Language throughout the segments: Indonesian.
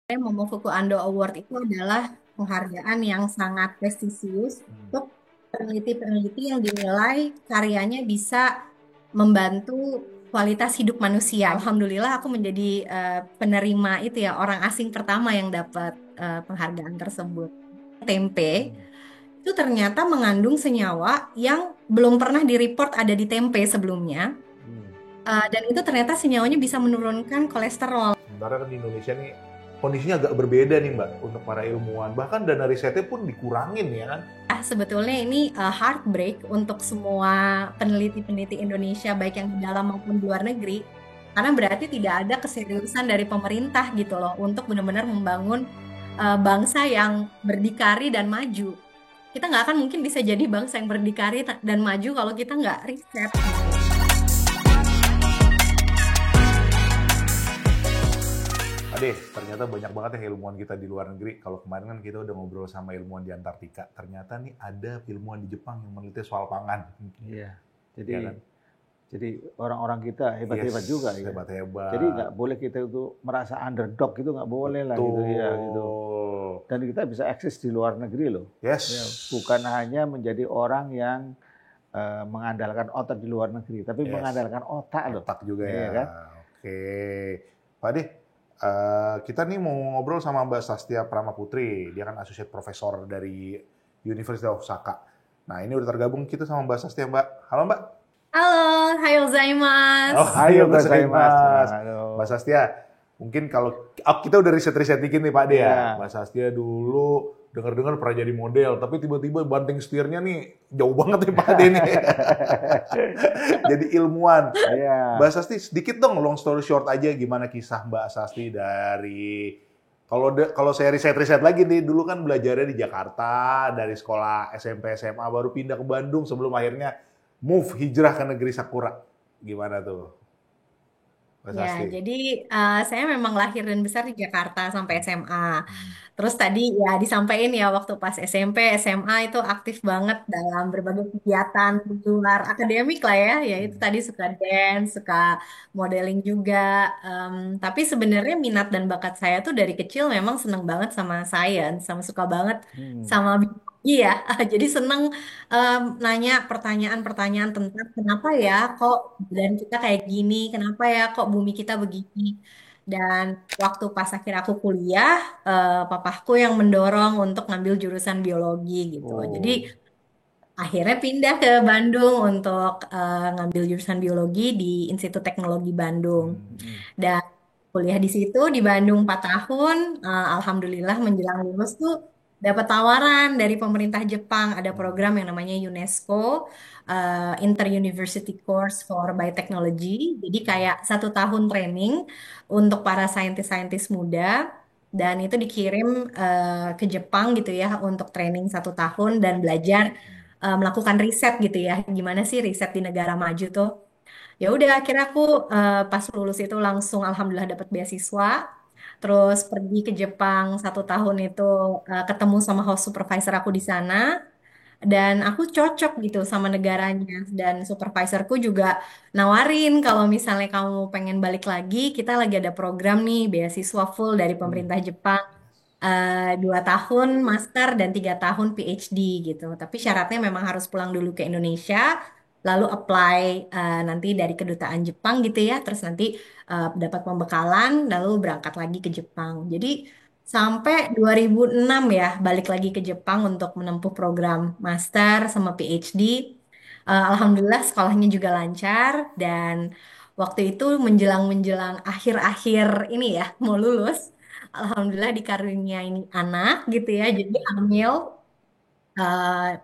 Momofuku Ando Award itu adalah penghargaan yang sangat prestisius untuk peneliti-peneliti yang dinilai karyanya bisa membantu kualitas hidup manusia. Alhamdulillah aku menjadi penerima itu ya, orang asing pertama yang dapat penghargaan tersebut. Tempe itu ternyata mengandung senyawa yang belum pernah direport ada di tempe sebelumnya. Dan itu ternyata senyawanya bisa menurunkan kolesterol. Sementara kan di Indonesia nih kondisinya agak berbeda nih Mbak untuk para ilmuwan. Bahkan dana risetnya pun dikurangin ya kan. Sebetulnya ini heartbreak untuk semua peneliti-peneliti Indonesia, baik yang di dalam maupun di luar negeri. Karena berarti tidak ada keseriusan dari pemerintah gitu loh, untuk benar-benar membangun bangsa yang berdikari dan maju. Kita nggak akan mungkin bisa jadi bangsa yang berdikari dan maju kalau kita nggak riset gitu. Ade, ternyata banyak banget ya ilmuwan kita di luar negeri. Kalau kemarin kan kita udah ngobrol sama ilmuwan di Antartika. Ternyata nih ada ilmuwan di Jepang yang meneliti soal pangan. Iya, Ya jadi kan? jadi orang-orang kita hebat-hebat Yes, juga ya. hebat-hebat. Jadi nggak boleh kita itu merasa underdog gitu, nggak boleh lah gitu ya gitu. Betul. Dan kita bisa eksis di luar negeri loh. Yes. Ya, bukan hanya menjadi orang yang mengandalkan otak di luar negeri, tapi Yes. mengandalkan otak loh. Otak juga Iya ya. kan? Oke. Pak Ade, kita nih mau ngobrol sama Mbak Sastia Pramaputri. Dia kan associate profesor dari University of Osaka. Nah, ini udah tergabung kita sama Mbak Sastia, Mbak. Halo, Mbak. Halo, hayo Oh, gozaimasu. Ayo Mbak gozaimasu. Saimas. Halo. Mbak Sastia, mungkin kalau kita udah riset-riset dikit nih Pak Ade ya. Iya. Mbak Sastia dulu dengar-dengar pernah jadi model, tapi tiba-tiba banting setirnya nih jauh banget nih Pak Ade nih. Jadi ilmuwan. Iya. Mbak Sasti, sedikit dong long story short aja gimana kisah Mbak Sasti dari kalau saya riset-riset lagi nih, dulu kan belajarnya di Jakarta, dari sekolah SMP SMA baru pindah ke Bandung sebelum akhirnya hijrah ke negeri Sakura. Gimana tuh, Mbak Ya, Sasti? jadi saya memang lahir dan besar di Jakarta sampai SMA. Terus tadi ya disampaikan ya waktu pas SMP, SMA itu aktif banget dalam berbagai kegiatan di luar akademik lah ya. Ya itu tadi suka dance, suka modeling juga. Em, tapi sebenarnya minat dan bakat saya tuh dari kecil memang seneng banget sama science, sama suka banget sama biologi ya. Jadi seneng nanya pertanyaan-pertanyaan tentang kenapa ya kok dan kita kayak gini, kenapa ya kok bumi kita begini. Dan waktu pas akhir aku kuliah, papaku yang mendorong untuk ngambil jurusan biologi gitu. Jadi Oh, akhirnya pindah ke Bandung untuk ngambil jurusan biologi di Institut Teknologi Bandung. Dan kuliah di situ di Bandung 4 tahun, alhamdulillah menjelang lulus tuh dapat tawaran dari pemerintah Jepang, ada program yang namanya UNESCO, Inter-University Course for Biotechnology. Jadi kayak 1 tahun training untuk para saintis-saintis muda. Dan itu dikirim ke Jepang gitu ya untuk training 1 tahun dan belajar melakukan riset gitu ya. Gimana sih riset di negara maju tuh? Ya udah akhirnya aku pas lulus itu langsung alhamdulillah dapat beasiswa, terus pergi ke Jepang 1 tahun itu, ketemu sama host supervisor aku di sana dan aku cocok gitu sama negaranya, dan supervisorku juga nawarin kalau misalnya kamu pengen balik lagi, kita lagi ada program nih beasiswa full dari pemerintah Jepang, 2 tahun master dan 3 tahun PhD gitu. Tapi syaratnya memang harus pulang dulu ke Indonesia, lalu apply nanti dari kedutaan Jepang gitu ya. Terus nanti dapat pembekalan, lalu berangkat lagi ke Jepang. Jadi sampai 2006 ya balik lagi ke Jepang untuk menempuh program master sama PhD. Alhamdulillah sekolahnya juga lancar dan waktu itu menjelang-menjelang akhir-akhir ini ya mau lulus. Alhamdulillah dikaruniai anak gitu ya. Jadi hamil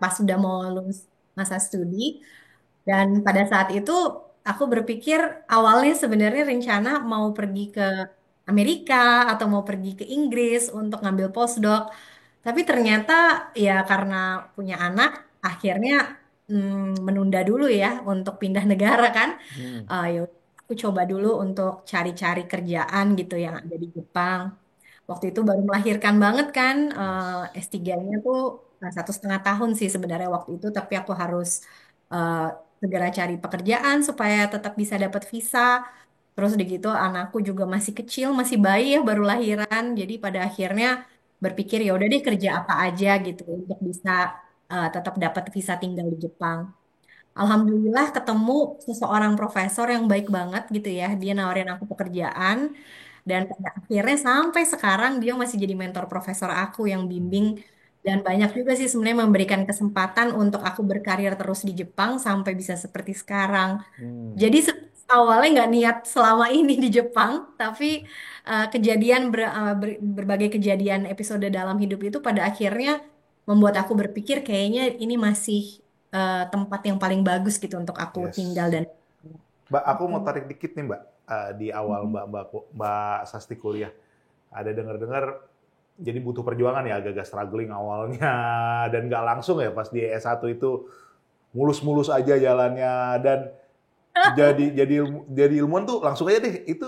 pas sudah mau lulus masa studi. Dan pada saat itu aku berpikir awalnya sebenarnya rencana mau pergi ke Amerika atau mau pergi ke Inggris untuk ngambil postdoc. Tapi ternyata ya karena punya anak akhirnya menunda dulu ya untuk pindah negara kan. Ya udah, aku coba dulu untuk cari-cari kerjaan gitu yang ada di Jepang. Waktu itu baru melahirkan banget kan, S3-nya tuh 1,5 tahun sih sebenarnya waktu itu, tapi aku harus eh, segera cari pekerjaan supaya tetap bisa dapat visa. Terus udah gitu anakku juga masih kecil, masih bayi ya, baru lahiran. Jadi pada akhirnya berpikir ya udah deh kerja apa aja gitu untuk bisa tetap dapat visa tinggal di Jepang. Alhamdulillah ketemu seseorang profesor yang baik banget gitu ya. Dia nawarin aku pekerjaan dan pada akhirnya sampai sekarang dia masih jadi mentor profesor aku yang bimbing dan banyak juga sih sebenarnya memberikan kesempatan untuk aku berkarir terus di Jepang sampai bisa seperti sekarang. Hmm. Jadi awalnya nggak niat selama ini di Jepang, tapi berbagai kejadian episode dalam hidup itu pada akhirnya membuat aku berpikir kayaknya ini masih tempat yang paling bagus gitu untuk aku tinggal Yes. dan Mbak, aku mau gitu. tarik dikit nih Mbak. Di awal Mbak Sasti kuliah. Ada dengar-dengar jadi butuh perjuangan ya, agak-agak struggling awalnya. Dan nggak langsung ya pas di S1 itu mulus-mulus aja jalannya. Dan jadi ilmuwan tuh langsung aja deh, itu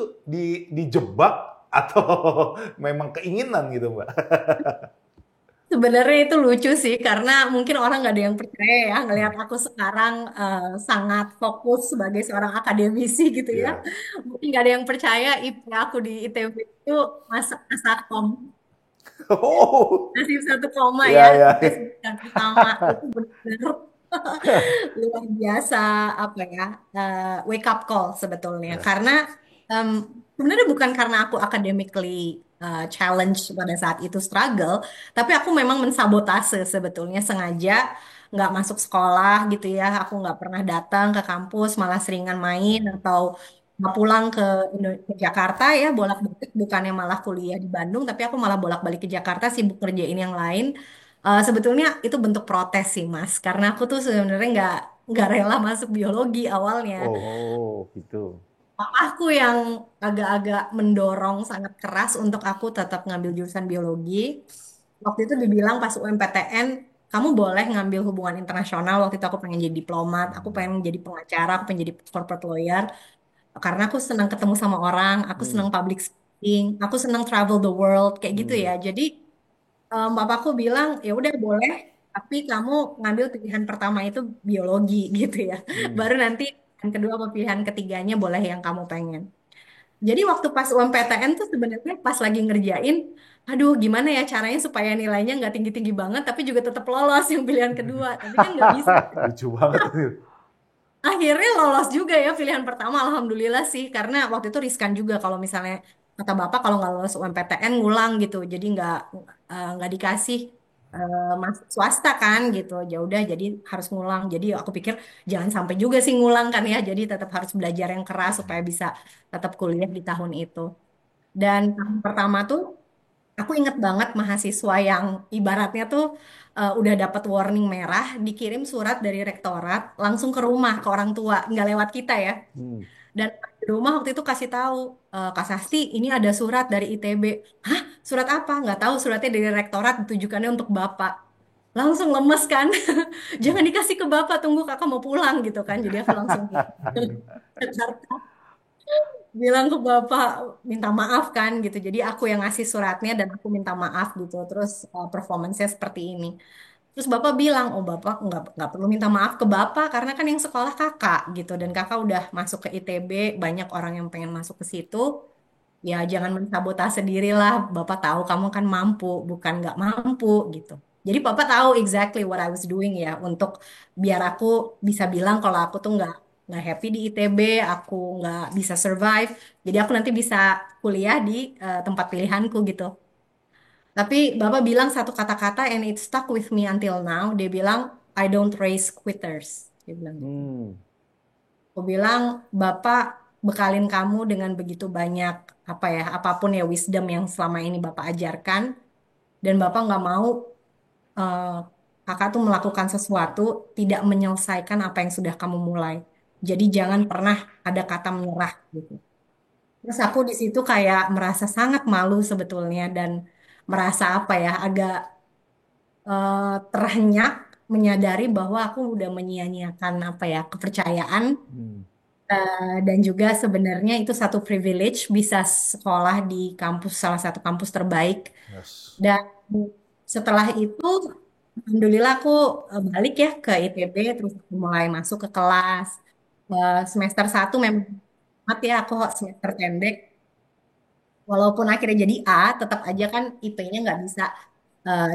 dijebak atau memang keinginan gitu Mbak? Sebenarnya itu lucu sih karena mungkin orang nggak ada yang percaya ya ngelihat aku sekarang sangat fokus sebagai seorang akademisi gitu ya. Iya. Mungkin nggak ada yang percaya IP aku di ITB itu masakom. Oh, Nasib 1 koma iya ya, iya. IP semester pertama itu benar luar biasa apa ya wake up call sebetulnya Iya. karena em, sebenarnya bukan karena aku academically challenge pada saat itu struggle, tapi aku memang mensabotase sebetulnya sengaja nggak masuk sekolah gitu ya, aku nggak pernah datang ke kampus, malah seringan main atau nggak pulang ke Jakarta ya bolak-balik, bukannya malah kuliah di Bandung tapi aku malah bolak-balik ke Jakarta sibuk kerjain yang lain. Sebetulnya itu bentuk protes sih Mas, karena aku tuh sebenarnya nggak rela masuk biologi awalnya. Oh, Oh, gitu. Aku yang agak-agak mendorong sangat keras untuk aku tetap ngambil jurusan biologi. Waktu itu dibilang pas UMPTN, kamu boleh ngambil hubungan internasional. Waktu itu aku pengen jadi diplomat, aku pengen jadi pengacara, aku pengen jadi corporate lawyer. Karena aku senang ketemu sama orang, aku senang Hmm. public speaking, aku senang travel the world, kayak gitu Hmm. ya. Jadi bapakku bilang ya udah boleh, tapi kamu ngambil pilihan pertama itu biologi gitu ya. Hmm. Baru nanti yang kedua apa pilihan ketiganya boleh yang kamu pengen. Jadi waktu pas UMPTN tuh sebenarnya pas lagi ngerjain, aduh gimana ya caranya supaya nilainya nggak tinggi-tinggi banget, tapi juga tetap lolos yang pilihan kedua. Tapi kan nggak bisa. lucu banget itu. Akhirnya lolos juga ya pilihan pertama, alhamdulillah sih. Karena waktu itu riskan juga kalau misalnya kata bapak kalau nggak lolos UMPTN ngulang gitu, jadi nggak dikasih masuk swasta kan gitu. Ya udah, jadi harus ngulang. Jadi aku pikir jangan sampai juga sih ngulang kan ya. Jadi tetap harus belajar yang keras supaya bisa tetap kuliah di tahun itu. Dan tahun pertama tuh aku inget banget mahasiswa yang ibaratnya tuh udah dapat warning merah, dikirim surat dari rektorat langsung ke rumah ke orang tua, nggak lewat kita ya. Hmm. Dan di rumah waktu itu kasih tahu, Kak Sasti, ini ada surat dari ITB. Hah? Surat apa? Nggak tahu. Suratnya dari rektorat ditujukannya untuk bapak. Langsung lemes kan? Jangan dikasih ke bapak, tunggu kakak mau pulang gitu kan. Jadi aku langsung ke Jakarta bilang ke bapak minta maaf kan gitu. Jadi aku yang ngasih suratnya dan aku minta maaf gitu. Terus performance-nya seperti ini. Terus bapak bilang, oh bapak nggak perlu minta maaf ke bapak karena kan yang sekolah kakak gitu. Dan kakak udah masuk ke ITB, banyak orang yang pengen masuk ke situ. Ya jangan mensabotase sendiri lah. Bapak tahu kamu kan mampu, bukan nggak mampu gitu. Jadi bapak tahu exactly what I was doing ya untuk biar aku bisa bilang kalau aku tuh nggak happy di ITB, aku nggak bisa survive. Jadi aku nanti bisa kuliah di tempat pilihanku gitu. Tapi bapak bilang satu kata-kata and it stuck with me until now. Dia bilang I don't raise quitters. Dia bilang gitu. Hmm. Aku bilang, Bapak bekalin kamu dengan begitu banyak apa ya, apapun ya wisdom yang selama ini Bapak ajarkan, dan Bapak nggak mau eh, kakak tuh melakukan sesuatu tidak menyelesaikan apa yang sudah kamu mulai. Jadi jangan pernah ada kata menyerah gitu. Terus aku di situ kayak merasa sangat malu sebetulnya dan merasa apa ya, agak terhenyak menyadari bahwa aku udah menyia-nyiakan apa ya kepercayaan. Hmm. Dan juga sebenarnya itu satu privilege bisa sekolah di kampus salah satu kampus terbaik. Yes. Dan setelah itu, alhamdulillah aku balik ya ke ITB, terus aku mulai masuk ke kelas. Semester 1 memang Maaf ya, aku semester pendek. Walaupun akhirnya jadi A, tetap aja kan IP-nya nggak bisa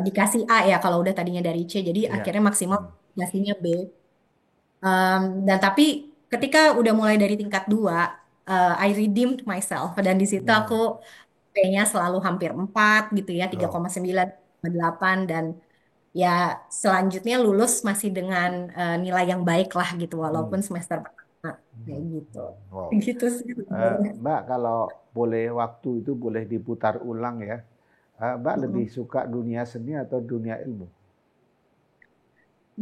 dikasih A ya kalau udah tadinya dari C. Jadi Iya. akhirnya maksimal Hmm. dikasihnya B. Dan tapi ketika udah mulai dari tingkat 2, I redeemed myself. Dan di situ aku Hmm. P-nya selalu hampir 4 gitu ya, Oh. 3,9, 8. Dan ya selanjutnya lulus masih dengan nilai yang baik lah gitu, Hmm. walaupun semester pertama. Kayak Hmm. gitu. Wow. Gitu sih sebenarnya. Mbak, kalau boleh waktu itu boleh diputar ulang ya. Mbak lebih Mm-mm. suka dunia seni atau dunia ilmu?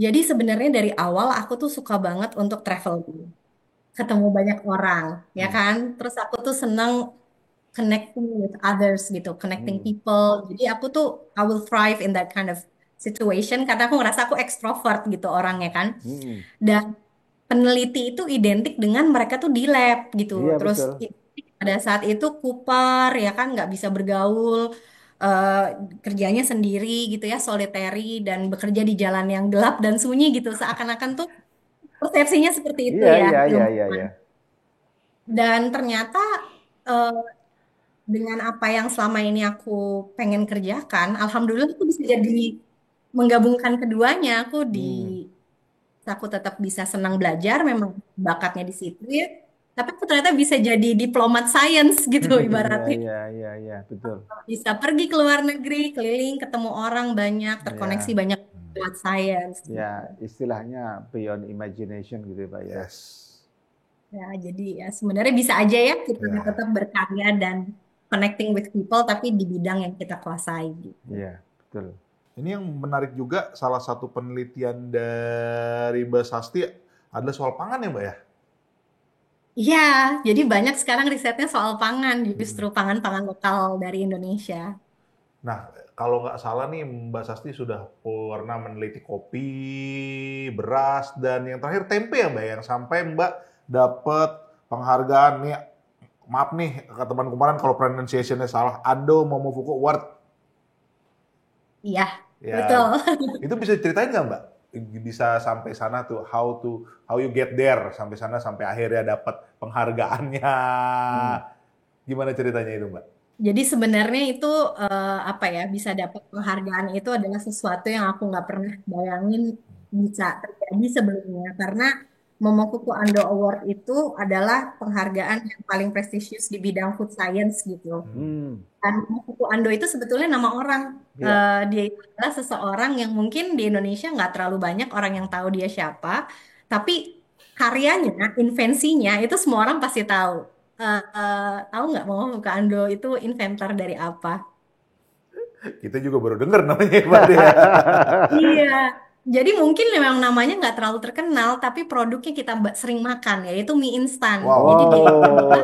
Jadi sebenarnya dari awal aku tuh suka banget untuk traveling, ketemu banyak orang, ya Hmm. kan? Terus aku tuh seneng connecting with others gitu, connecting Hmm. people. Jadi aku tuh I will thrive in that kind of situation karena aku ngerasa aku extrovert gitu orangnya kan. Hmm. Dan peneliti itu identik dengan mereka tuh di lab gitu. Iya Terus betul. pada saat itu Cooper ya kan nggak bisa bergaul, eh, kerjanya sendiri gitu ya, solitary dan bekerja di jalan yang gelap dan sunyi gitu. Seakan-akan tuh persepsinya seperti itu Iya ya iya iya iya ilmuwan. iya. Dan ternyata eh, dengan apa yang selama ini aku pengen kerjakan, alhamdulillah aku bisa jadi menggabungkan keduanya. Hmm. Aku tetap bisa senang belajar, memang bakatnya di situ ya. Tapi aku ternyata bisa jadi diplomat science gitu Iya ibaratnya. iya iya iya betul. Bisa pergi ke luar negeri, keliling, ketemu orang banyak, terkoneksi Ya banyak Hmm. lewat science ya gitu. istilahnya beyond imagination gitu ya Pak ya. Yes. Ya, jadi ya sebenarnya bisa aja ya kita Ya. tetap berkarya dan connecting with people tapi di bidang yang kita kuasai gitu. Iya betul. Ini yang menarik juga, salah satu penelitian dari Mbak Sasti adalah soal pangan ya, Mbak ya? Iya, jadi banyak sekarang risetnya soal pangan, Hmm. justru pangan-pangan lokal dari Indonesia. Nah, kalau nggak salah nih Mbak Sasti sudah pernah meneliti kopi, beras, dan yang terakhir tempe ya, Mbak, yang sampai Mbak dapat penghargaan nih. Maaf nih ke teman kemarin kalau pronunciation-nya salah, Ando Momofuku Award. Iya, betul. Ya, itu bisa ceritain nggak, Mbak? Bisa sampai sana tuh, how you get there sampai sana sampai akhirnya dapat penghargaannya. Hmm. Gimana ceritanya itu, Mbak? Jadi sebenarnya itu apa ya bisa dapat penghargaan itu adalah sesuatu yang aku nggak pernah bayangin bisa terjadi sebelumnya karena Momofuku Ando Award itu adalah penghargaan yang paling prestisius di bidang food science gitu. Hmm. Hmm. Dan Momofuku Ando itu sebetulnya nama orang. Iya. Dia itu adalah seseorang yang mungkin di Indonesia nggak terlalu banyak orang yang tahu dia siapa, tapi karyanya, invensinya itu semua orang pasti tahu. Tahu nggak Momofuku Ando itu inventor dari apa? Kita juga baru dengar namanya, Mbak ya. Iya. Jadi mungkin memang namanya nggak terlalu terkenal, tapi produknya kita sering makan, yaitu mie instan. Jadi Wow, dia, Oh.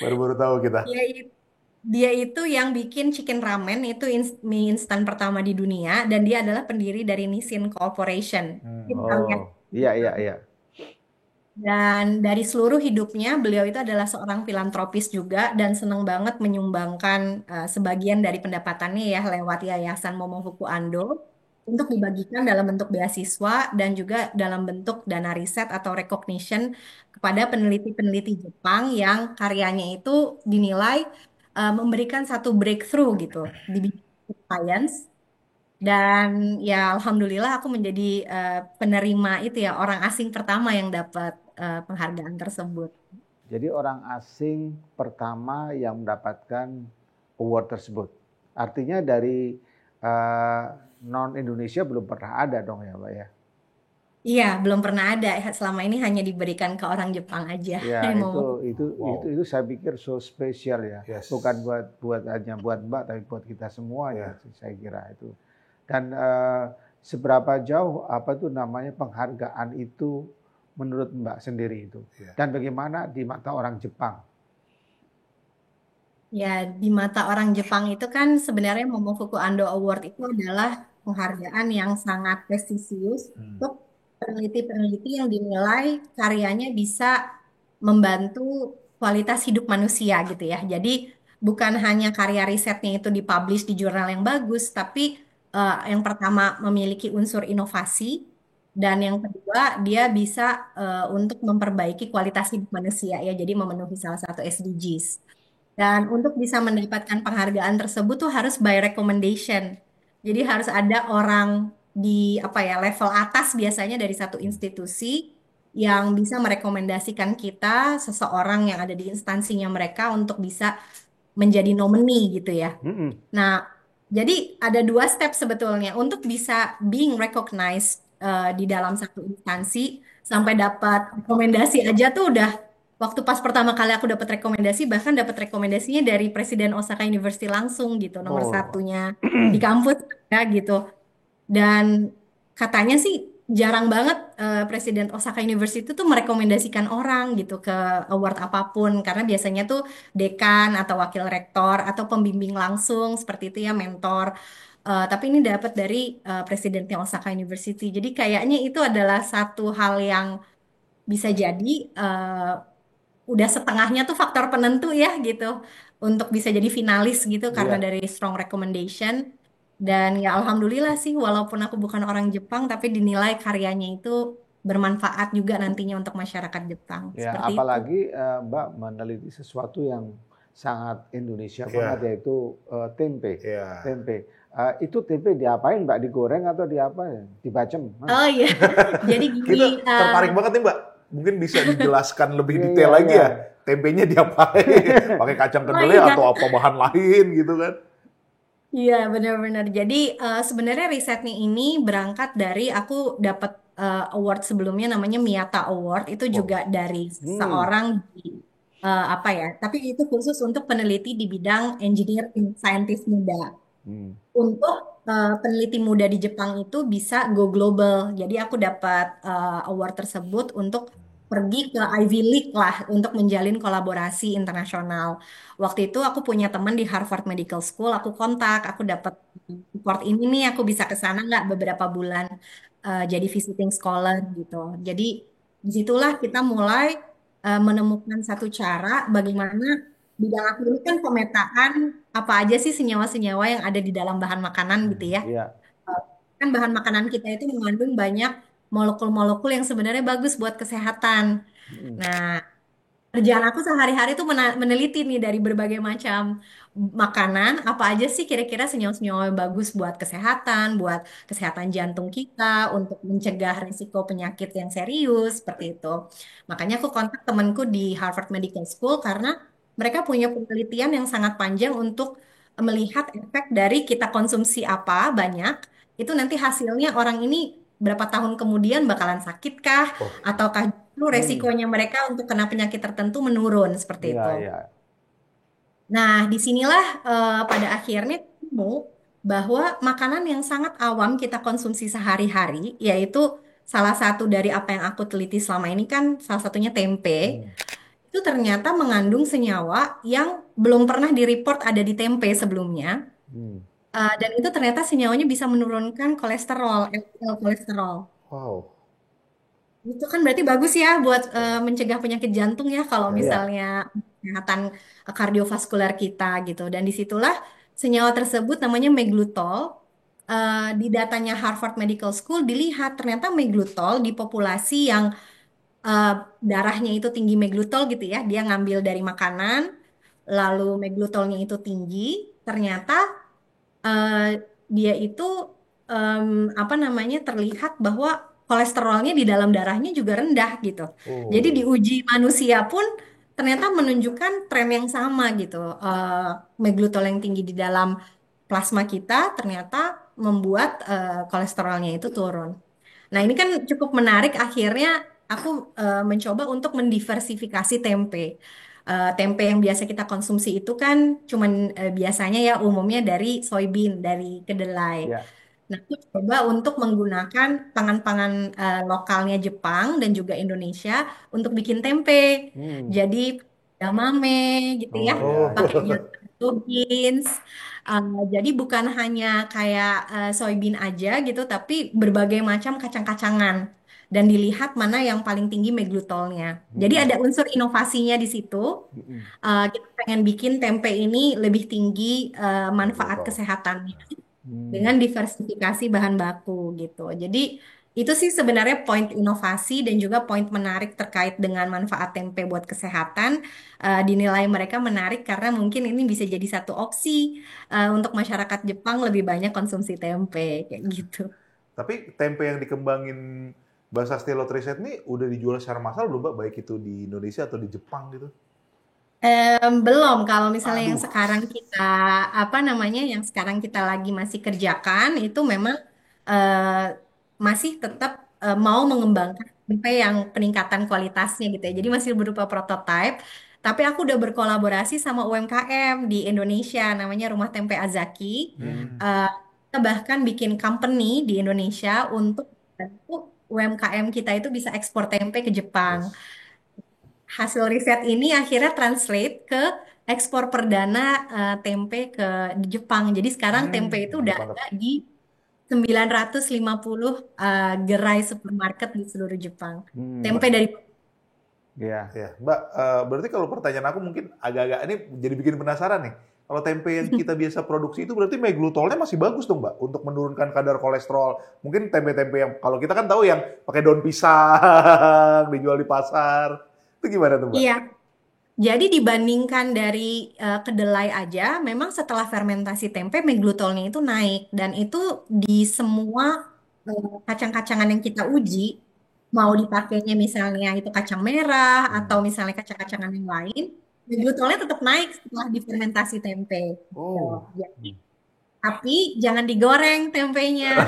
baru-baru tahu kita. dia Dia itu yang bikin chicken ramen itu mie instan pertama di dunia dan dia adalah pendiri dari Nissin Corporation. Hmm. Kita lihat. Oh. Iya iya iya. Dan dari seluruh hidupnya beliau itu adalah seorang filantropis juga dan senang banget menyumbangkan sebagian dari pendapatannya ya lewat Yayasan Momofuku Ando untuk dibagikan dalam bentuk beasiswa dan juga dalam bentuk dana riset atau recognition kepada peneliti-peneliti Jepang yang karyanya itu dinilai memberikan satu breakthrough gitu di bidang science dan ya alhamdulillah aku menjadi penerima itu ya orang asing pertama yang dapat penghargaan tersebut. Jadi orang asing pertama yang mendapatkan award tersebut. Artinya dari eh, non Indonesia belum pernah ada dong ya Pak ya. Iya, belum pernah ada. Selama ini hanya diberikan ke orang Jepang aja Ya yang mau. Wow. itu saya pikir so spesial ya. Yes. Bukan buat hanya buat Mbak tapi buat kita semua ya Ya. saya kira itu. Dan seberapa jauh apa tuh namanya penghargaan itu menurut Mbak sendiri itu. Ya. Dan bagaimana di mata orang Jepang. Ya, di mata orang Jepang itu kan sebenarnya Momofuku Ando Award itu adalah penghargaan yang sangat prestisius Hmm. untuk peneliti-peneliti yang dinilai karyanya bisa membantu kualitas hidup manusia gitu ya. Jadi bukan hanya karya risetnya itu dipublish di jurnal yang bagus, tapi yang pertama memiliki unsur inovasi, Dan yang kedua, dia bisa untuk memperbaiki kualitas hidup manusia ya, jadi memenuhi salah satu SDGs. Dan untuk bisa mendapatkan penghargaan tersebut tuh harus by recommendation. Jadi harus ada orang di apa ya level atas biasanya dari satu institusi yang bisa merekomendasikan kita seseorang yang ada di instansinya mereka untuk bisa menjadi nominee gitu ya. Mm-mm. Nah, jadi ada dua step sebetulnya untuk bisa being recognized di dalam satu instansi sampai dapat rekomendasi aja tuh udah waktu pas pertama kali aku dapat rekomendasi bahkan dapat rekomendasinya dari Presiden Osaka University langsung gitu nomor Oh, satunya di kampus ya gitu. Dan katanya sih jarang banget Presiden Osaka University itu tuh merekomendasikan orang gitu ke award apapun karena biasanya tuh dekan atau wakil rektor atau pembimbing langsung seperti itu ya mentor. Tapi ini dapat dari Presidennya Osaka University. Jadi kayaknya itu adalah satu hal yang bisa jadi eh, udah setengahnya tuh faktor penentu ya gitu untuk bisa jadi finalis gitu karena iya. dari strong recommendation dan ya alhamdulillah sih walaupun aku bukan orang Jepang tapi dinilai karyanya itu bermanfaat juga nantinya untuk masyarakat Jepang Ya, seperti itu. apalagi Mbak meneliti sesuatu yang sangat Indonesia banget Iya, yaitu tempe. iya. Tempe. Itu tempe diapain Mbak? Digoreng atau diapain? Dibacem? Hah? Oh iya, jadi gini, Kita tertarik banget nih Mbak. Mungkin bisa dijelaskan lebih Iya, iya, detail lagi iya. ya. Tempenya diapain? Pakai kacang oh kedelai iya, atau apa bahan lain gitu kan? iya benar-benar. Jadi sebenarnya risetnya ini berangkat dari aku dapat award sebelumnya namanya Miyata Award itu juga Wow. dari Hmm. seorang di apa ya? Tapi itu khusus untuk peneliti di bidang engineering scientist muda. Hmm. Untuk peneliti muda di Jepang itu bisa go global. Jadi aku dapat award tersebut untuk pergi ke Ivy League lah untuk menjalin kolaborasi internasional. Waktu itu aku punya teman di Harvard Medical School, aku kontak, aku dapat support ini nih, aku bisa ke sana nggak beberapa bulan jadi visiting scholar gitu. Jadi disitulah kita mulai menemukan satu cara bagaimana bidang aku ini kan pemetaan apa aja sih senyawa-senyawa yang ada di dalam bahan makanan gitu ya. Iya. Kan bahan makanan kita itu mengandung banyak molekul-molekul yang sebenarnya bagus buat kesehatan. Hmm. Nah, kerjaan aku sehari-hari tuh meneliti nih dari berbagai macam makanan, apa aja sih kira-kira senyawa-senyawa yang bagus buat kesehatan jantung kita, untuk mencegah risiko penyakit yang serius, seperti itu. Makanya aku kontak temanku di Harvard Medical School karena mereka punya penelitian yang sangat panjang untuk melihat efek dari kita konsumsi apa banyak, itu nanti hasilnya orang ini berapa tahun kemudian bakalan sakit kah, Oh, ataukah justru Hmm. resikonya mereka untuk kena penyakit tertentu menurun seperti Iya, itu. iya. Nah, disinilah pada akhirnya ketemu bahwa makanan yang sangat awam kita konsumsi sehari-hari, yaitu salah satu dari apa yang aku teliti selama ini kan salah satunya tempe, Hmm. itu ternyata mengandung senyawa yang belum pernah direport ada di tempe sebelumnya. Hmm. Dan itu ternyata senyawanya bisa menurunkan kolesterol, LDL kolesterol. wow. Itu kan berarti bagus ya buat mencegah penyakit jantung ya kalau Ya. Iya. misalnya kesehatan kardiovaskuler kita gitu. Dan disitulah senyawa tersebut namanya meglutol. Di datanya Harvard Medical School dilihat ternyata meglutol di populasi yang eh, darahnya itu tinggi meglutol gitu ya. Dia ngambil dari makanan, lalu meglutolnya itu tinggi. Ternyata eh, dia itu em, apa namanya terlihat bahwa kolesterolnya di dalam darahnya juga rendah gitu. Jadi di Oh. uji manusia pun ternyata menunjukkan tren yang sama gitu. Meglutol yang tinggi di dalam plasma kita ternyata membuat kolesterolnya itu turun. Nah, ini kan cukup menarik. Akhirnya aku mencoba untuk mendiversifikasi tempe. Tempe yang biasa kita konsumsi itu kan cuman biasanya ya umumnya dari soybean, dari kedelai. Iya. Nah, aku coba untuk menggunakan pangan-pangan lokalnya Jepang dan juga Indonesia untuk bikin tempe. Hmm. Jadi edamame gitu ya, Oh, ya, Oh. ya. pakai beans. Jadi bukan hanya kayak soybean aja gitu, tapi berbagai macam kacang-kacangan. Dan dilihat mana yang paling tinggi meglutolnya. Jadi Hmm. ada unsur inovasinya di situ. Hmm. Kita pengen bikin tempe ini lebih tinggi manfaat Betul. kesehatannya Hmm. dengan diversifikasi bahan baku gitu. Jadi Itu sih sebenarnya poin inovasi dan juga poin menarik terkait dengan manfaat tempe buat kesehatan. Dinilai mereka menarik karena mungkin ini bisa jadi satu opsi untuk masyarakat Jepang lebih banyak konsumsi tempe kayak gitu. Tapi tempe yang dikembangin Mbak Sasti Lot Riset ini udah dijual secara massal belum Mbak? Baik itu di Indonesia atau di Jepang gitu? Belum, kalau misalnya yang Aduh. sekarang kita apa namanya, yang sekarang kita lagi masih kerjakan itu memang eh, masih tetap mau mengembangkan sampai yang peningkatan kualitasnya gitu ya. Jadi masih berupa prototipe. Tapi aku udah berkolaborasi sama UMKM di Indonesia, namanya Rumah Tempe Azaki. Hmm. Eh, Kita bahkan bikin company di Indonesia untuk bantu UMKM kita itu bisa ekspor tempe ke Jepang. Yes. Hasil riset ini akhirnya translate ke ekspor perdana tempe ke di Jepang. Jadi sekarang tempe itu udah Mantap, ada mantap. di 950 gerai supermarket di seluruh Jepang. Tempe Hmm. dari Ya. Ya, Mbak, berarti kalau pertanyaan aku mungkin agak-agak ini jadi bikin penasaran nih. Kalau tempe yang kita biasa produksi itu berarti maglutolnya masih bagus dong, Mbak, untuk menurunkan kadar kolesterol. Mungkin tempe-tempe yang kalau kita kan tahu yang pakai daun pisang dijual di pasar. Itu gimana tuh, Mbak? Iya. Jadi dibandingkan dari kedelai aja, memang setelah fermentasi tempe maglutolnya itu naik dan itu di semua kacang-kacangan yang kita uji, mau dipakainya misalnya itu kacang merah atau Hmm. misalnya kacang-kacangan yang lain, maglutolnya tetap naik setelah difermentasi tempe. Gitu. Oh. Jadi, tapi jangan digoreng tempenya.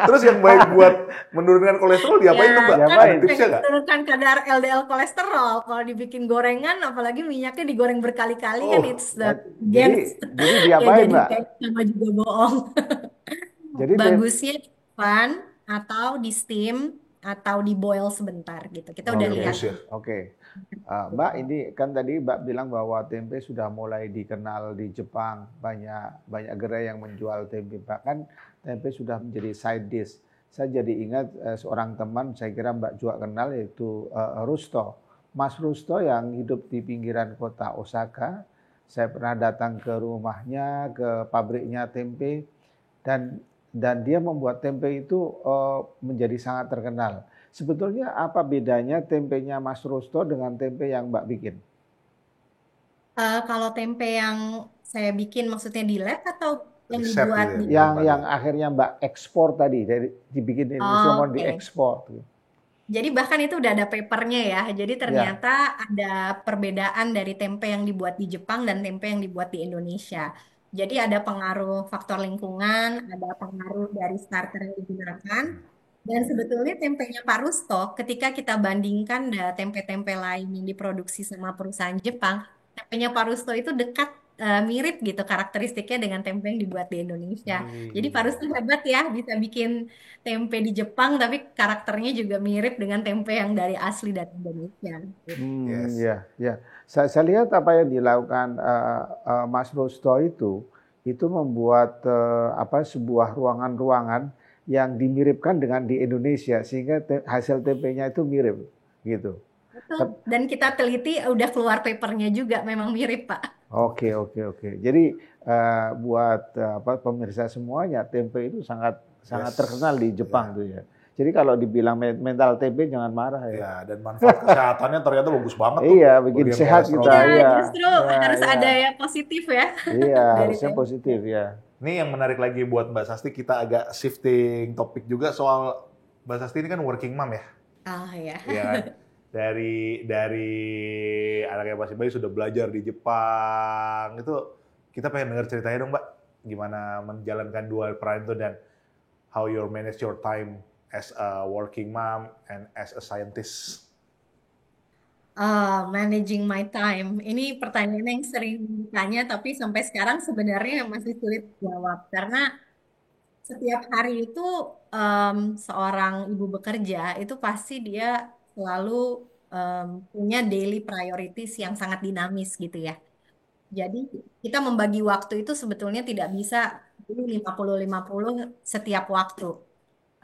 Terus yang baik buat menurunkan kolesterol Ya, diapain tuh, Mbak? kan Ada Diapain? tipsnya pengen nggak? menurunkan kadar LDL kolesterol. Kalau dibikin gorengan, apalagi minyaknya digoreng berkali-kali kan it's Oh, the Jadi against. Ya diapain, jadi Mbak? kayak sama juga bohong. Jadi Bagusnya di oven atau di steam atau di boil sebentar gitu. Kita udah lihat. direbus Oke, ya. oke. Mbak, ini kan tadi Mbak bilang bahwa tempe sudah mulai dikenal di Jepang, banyak banyak gerai yang menjual tempe. Bahkan tempe sudah menjadi side dish. Saya jadi ingat seorang teman, saya kira Mbak juga kenal, yaitu Rusto. Mas Rusto yang hidup di pinggiran kota Osaka. Saya pernah datang ke rumahnya, ke pabriknya tempe, dan dia membuat tempe itu menjadi sangat terkenal. Sebetulnya apa bedanya tempenya Mas Rusto dengan tempe yang Mbak bikin? Kalau tempe yang saya bikin maksudnya di lab atau yang Resep dibuat gitu ya, di. bukan Yang tadi. akhirnya Mbak ekspor tadi, dari dibikin di Indonesia mau Oke. diekspor. Jadi bahkan itu udah ada papernya ya. Jadi Ya. ternyata ada perbedaan dari tempe yang dibuat di Jepang dan tempe yang dibuat di Indonesia. Jadi ada pengaruh faktor lingkungan, ada pengaruh dari starter yang digunakan. Dan sebetulnya tempenya Pak Rusto, ketika kita bandingkan tempe-tempe lain yang diproduksi sama perusahaan Jepang, tempenya Pak Rusto itu dekat mirip gitu karakteristiknya dengan tempe yang dibuat di Indonesia. Jadi Pak Rusto Wih. hebat ya bisa bikin tempe di Jepang tapi karakternya juga mirip dengan tempe yang dari asli dari Indonesia. Yes. Ya, ya. Saya lihat apa yang dilakukan Mas Rusto itu membuat sebuah ruangan-ruangan yang dimiripkan dengan di Indonesia sehingga hasil tempenya itu mirip gitu. Betul. Dan kita teliti udah keluar papernya juga memang mirip Pak. Oke, oke, oke. Jadi buat pemirsa semuanya, tempe itu sangat sangat Yes. terkenal di Jepang Ya. tuh ya. Jadi kalau dibilang mental tempe jangan marah ya. Ya, dan manfaat kesehatannya ternyata bagus banget tuh. Iya, bikin Bagian sehat kita. Iya, kolesterolnya. Iya, justru iya, harus iya. ada yang positif ya Iya, dari harusnya tempe. positif ya. Ini yang menarik lagi buat Mbak Sasti, kita agak shifting topik juga soal Mbak Sasti ini kan working mom ya. Oh ya. Iya kan? Dari anaknya masih bayi sudah belajar di Jepang. Itu kita pengen dengar ceritanya dong, Mbak. Gimana menjalankan dual peran itu dan how you manage your time as a working mom and as a scientist. Managing my time. Ini pertanyaan yang sering ditanya, tapi sampai sekarang sebenarnya masih sulit jawab karena setiap hari itu em, seorang ibu bekerja itu pasti dia selalu punya daily priorities yang sangat dinamis gitu ya. Jadi kita membagi waktu itu sebetulnya tidak bisa 50-50 setiap waktu.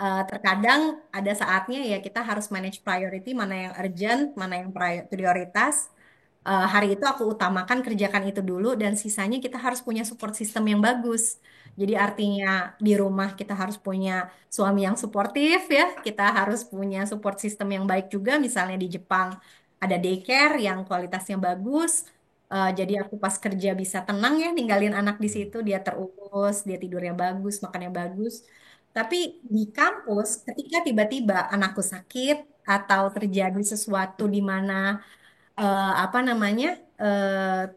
Terkadang ada saatnya ya kita harus manage priority, mana yang urgent, mana yang prioritas. Hari itu aku utamakan kerjakan itu dulu dan sisanya kita harus punya support system yang bagus. Jadi artinya di rumah kita harus punya suami yang suportif ya, kita harus punya support system yang baik juga. Misalnya di Jepang ada daycare yang kualitasnya bagus. Jadi aku pas kerja bisa tenang ya ninggalin anak di situ, dia terurus, dia tidurnya bagus, makannya bagus. Tapi di kampus ketika tiba-tiba anakku sakit atau terjadi sesuatu di mana apa namanya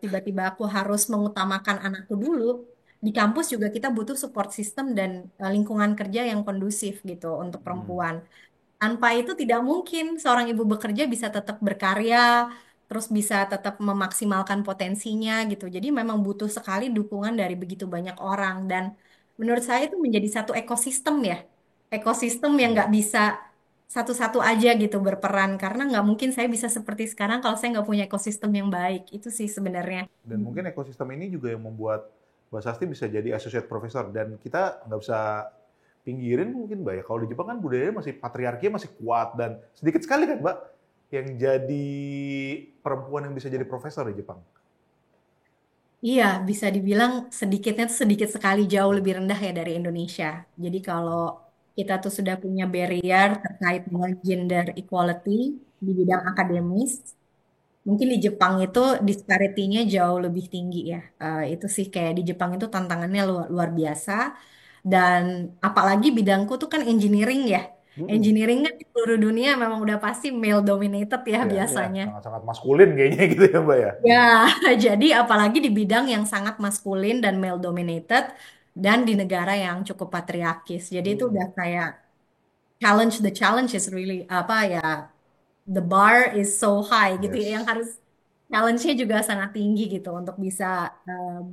tiba-tiba aku harus mengutamakan anakku dulu. Di kampus juga kita butuh support system dan lingkungan kerja yang kondusif gitu untuk Hmm. perempuan. Tanpa itu tidak mungkin seorang ibu bekerja bisa tetap berkarya, terus bisa tetap memaksimalkan potensinya gitu. Jadi memang butuh sekali dukungan dari begitu banyak orang dan menurut saya itu menjadi satu ekosistem ya. Ekosistem yang Ya. nggak bisa satu-satu aja gitu berperan karena nggak mungkin saya bisa seperti sekarang kalau saya nggak punya ekosistem yang baik. Itu sih sebenarnya. Dan mungkin ekosistem ini juga yang membuat Mbak Sasti bisa jadi associate professor dan kita nggak bisa pinggirin mungkin Mbak ya. Kalau di Jepang kan budayanya masih patriarkinya masih kuat dan sedikit sekali kan Mbak yang jadi perempuan yang bisa jadi profesor di Jepang. Iya, bisa dibilang sedikitnya tuh sedikit sekali jauh Ya. lebih rendah ya dari Indonesia. Jadi kalau kita tuh sudah punya barrier terkait dengan gender equality di bidang akademis, mungkin di Jepang itu disparity-nya jauh lebih tinggi ya. Itu sih kayak di Jepang itu tantangannya luar, luar biasa. Dan apalagi bidangku tuh kan engineering ya. Mm-mm. Engineering kan di seluruh dunia memang udah pasti male dominated ya Ya, biasanya. sangat-sangat maskulin kayaknya gitu ya Mbak ya. Ya, jadi apalagi di bidang yang sangat maskulin dan male dominated dan di negara yang cukup patriarkis. Jadi itu Mm. udah kayak the challenge is really apa ya, the bar is so high gitu ya, yang Yes. harus challenge-nya juga sangat tinggi gitu untuk bisa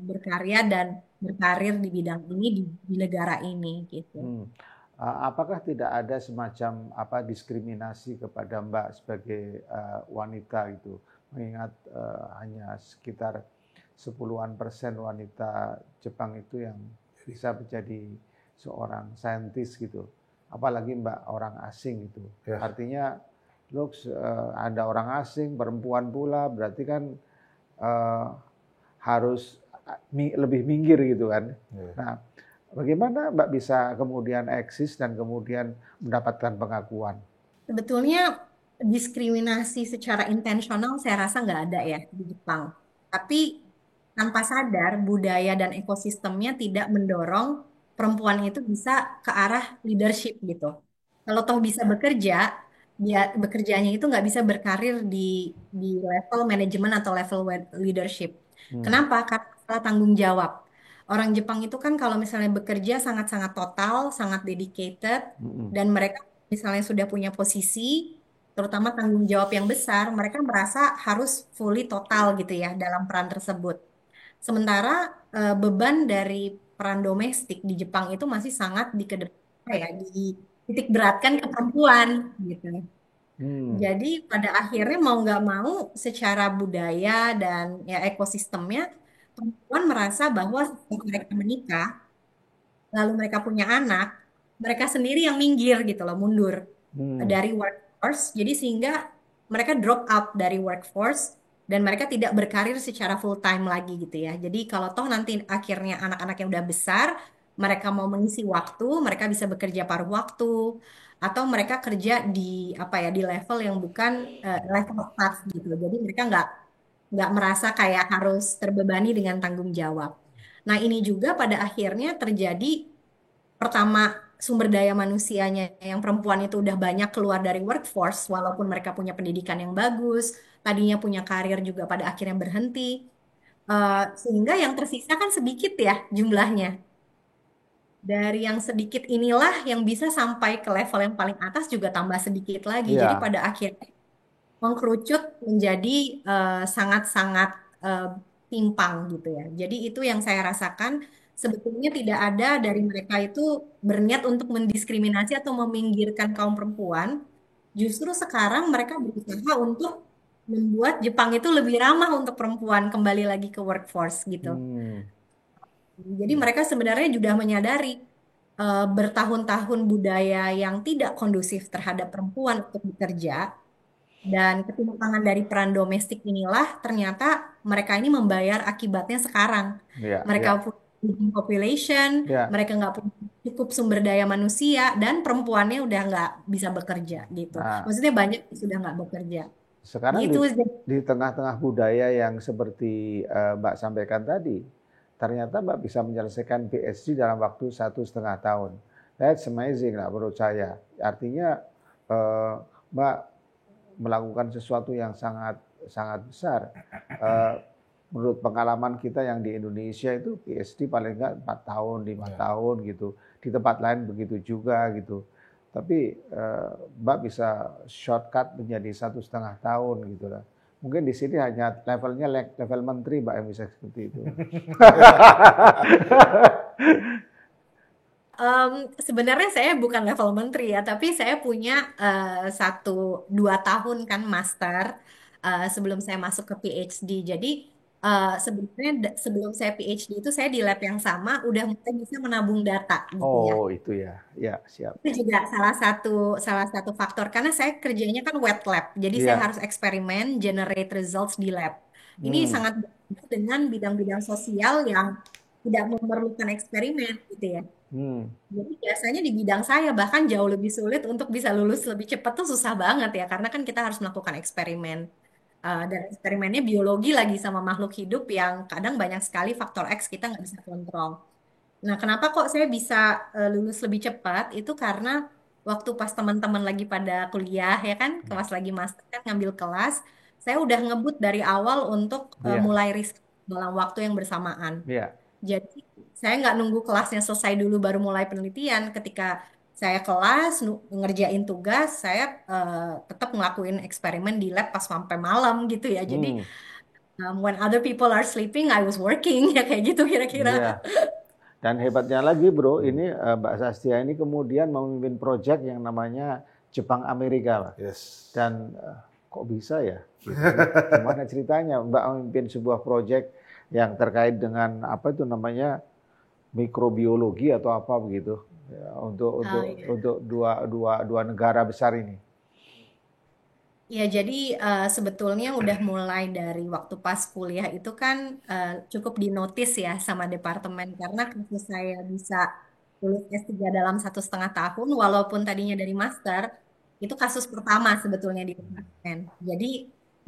berkarya dan berkarir di bidang ini di negara ini gitu. Hmm. Apakah tidak ada semacam diskriminasi kepada Mbak sebagai wanita itu? Mengingat hanya sekitar 10-an% wanita Jepang itu yang bisa menjadi seorang saintis gitu. Apalagi Mbak orang asing itu. Ya. Artinya, look, ada orang asing, perempuan pula, berarti kan eh, harus lebih minggir gitu kan. Ya. Nah, bagaimana Mbak bisa kemudian eksis dan kemudian mendapatkan pengakuan? Sebetulnya diskriminasi secara intensional saya rasa nggak ada ya di Jepang. Tapi tanpa sadar budaya dan ekosistemnya tidak mendorong perempuan itu bisa ke arah leadership gitu. Kalau toh bisa bekerja, dia bekerjanya itu nggak bisa berkarir di level manajemen atau level leadership. Hmm. Kenapa? Karena masalah tanggung jawab. Orang Jepang itu kan kalau misalnya bekerja sangat-sangat total, sangat dedicated, Mm-mm. dan mereka misalnya sudah punya posisi, terutama tanggung jawab yang besar, mereka merasa harus fully total gitu ya dalam peran tersebut. Sementara beban dari peran domestik di Jepang itu masih sangat dititik beratkan ke perempuan gitu. Hmm. Jadi pada akhirnya mau nggak mau secara budaya dan ya ekosistemnya perempuan merasa bahwa setelah mereka menikah lalu mereka punya anak, mereka sendiri yang minggir gitu loh, mundur Hmm. dari workforce. Jadi sehingga mereka drop out dari workforce dan mereka tidak berkarir secara full time lagi gitu ya. Jadi kalau toh nanti akhirnya anak-anak yang udah besar, mereka mau mengisi waktu, mereka bisa bekerja paruh waktu atau mereka kerja di apa ya di level yang bukan level staff gitu. Jadi mereka nggak merasa kayak harus terbebani dengan tanggung jawab. Nah, ini juga pada akhirnya terjadi pertama sumber daya manusianya yang perempuan itu udah banyak keluar dari workforce walaupun mereka punya pendidikan yang bagus, tadinya punya karir juga pada akhirnya berhenti. Sehingga yang tersisa kan sedikit ya jumlahnya. Dari yang sedikit inilah yang bisa sampai ke level yang paling atas juga tambah sedikit lagi. Jadi Iya. pada akhirnya mengkerucut menjadi sangat-sangat eh, timpang gitu ya. Jadi itu yang saya rasakan sebetulnya tidak ada dari mereka itu berniat untuk mendiskriminasi atau meminggirkan kaum perempuan. Justru sekarang mereka berusaha untuk membuat Jepang itu lebih ramah untuk perempuan kembali lagi ke workforce gitu. Hmm. Jadi mereka sebenarnya sudah menyadari bertahun-tahun budaya yang tidak kondusif terhadap perempuan untuk bekerja Dan ketimpangan dari peran domestik inilah ternyata mereka ini membayar akibatnya sekarang. Ya, Mereka ya, punya aging population, ya. mereka nggak punya cukup sumber daya manusia, dan perempuannya udah nggak bisa bekerja gitu. Nah, Maksudnya banyak yang sudah nggak bekerja. sekarang Gitu. di tengah-tengah budaya yang seperti Mbak sampaikan tadi, ternyata Mbak bisa menyelesaikan PhD dalam waktu 1,5 tahun. That's amazing lah menurut saya. Artinya Mbak melakukan sesuatu yang sangat sangat besar. Eh, Menurut pengalaman kita yang di Indonesia itu PhD paling enggak 4 tahun, 5 Ya. tahun gitu. Di tempat lain begitu juga gitu. Tapi Mbak bisa shortcut menjadi 1,5 tahun gitu lah. Mungkin di sini hanya levelnya level menteri Mbak yang bisa seperti itu. Sebenarnya saya bukan level menteri ya, tapi saya punya 1-2 tahun kan master sebelum saya masuk ke PhD. Jadi sebenarnya sebelum saya PhD itu saya di lab yang sama udah mulai bisa menabung data gitu ya. Oh itu ya, ya siap. Itu juga salah satu faktor karena saya kerjanya kan wet lab. Jadi saya Iya. harus eksperimen, generate results di lab. Ini Hmm, sangat berbeda dengan bidang-bidang sosial yang tidak memerlukan eksperimen gitu ya. hmm, Jadi biasanya di bidang saya bahkan jauh lebih sulit untuk bisa lulus lebih cepat tuh susah banget ya karena kan kita harus melakukan eksperimen. Dan eksperimennya biologi lagi sama makhluk hidup yang kadang banyak sekali faktor X kita nggak bisa kontrol. Nah, kenapa kok saya bisa lulus lebih cepat? Itu karena waktu pas teman-teman lagi pada kuliah ya kan, kelas lagi master kan ngambil kelas, saya udah ngebut dari awal untuk iya, mulai riset dalam waktu yang bersamaan. iya. Jadi saya nggak nunggu kelasnya selesai dulu baru mulai penelitian. Ketika saya kelas ngerjain tugas, saya tetap ngelakuin eksperimen di lab pas sampai malam gitu ya. Jadi Hmm, when other people are sleeping, I was working ya kayak gitu kira-kira. iya. Dan hebatnya lagi bro, ini Mbak Sastia ini kemudian memimpin proyek yang namanya Jepang Amerika, Pak. Yes. Dan kok bisa ya? Gitu. Gimana ceritanya Mbak memimpin sebuah proyek yang terkait dengan apa itu namanya mikrobiologi atau apa begitu ya, Oh, iya. untuk dua negara besar ini. Ya, jadi sebetulnya udah mulai dari waktu pas kuliah itu kan cukup dinotis ya sama departemen karena kasus saya bisa lulus S3 dalam 1,5 tahun walaupun tadinya dari master itu kasus pertama sebetulnya di departemen. Jadi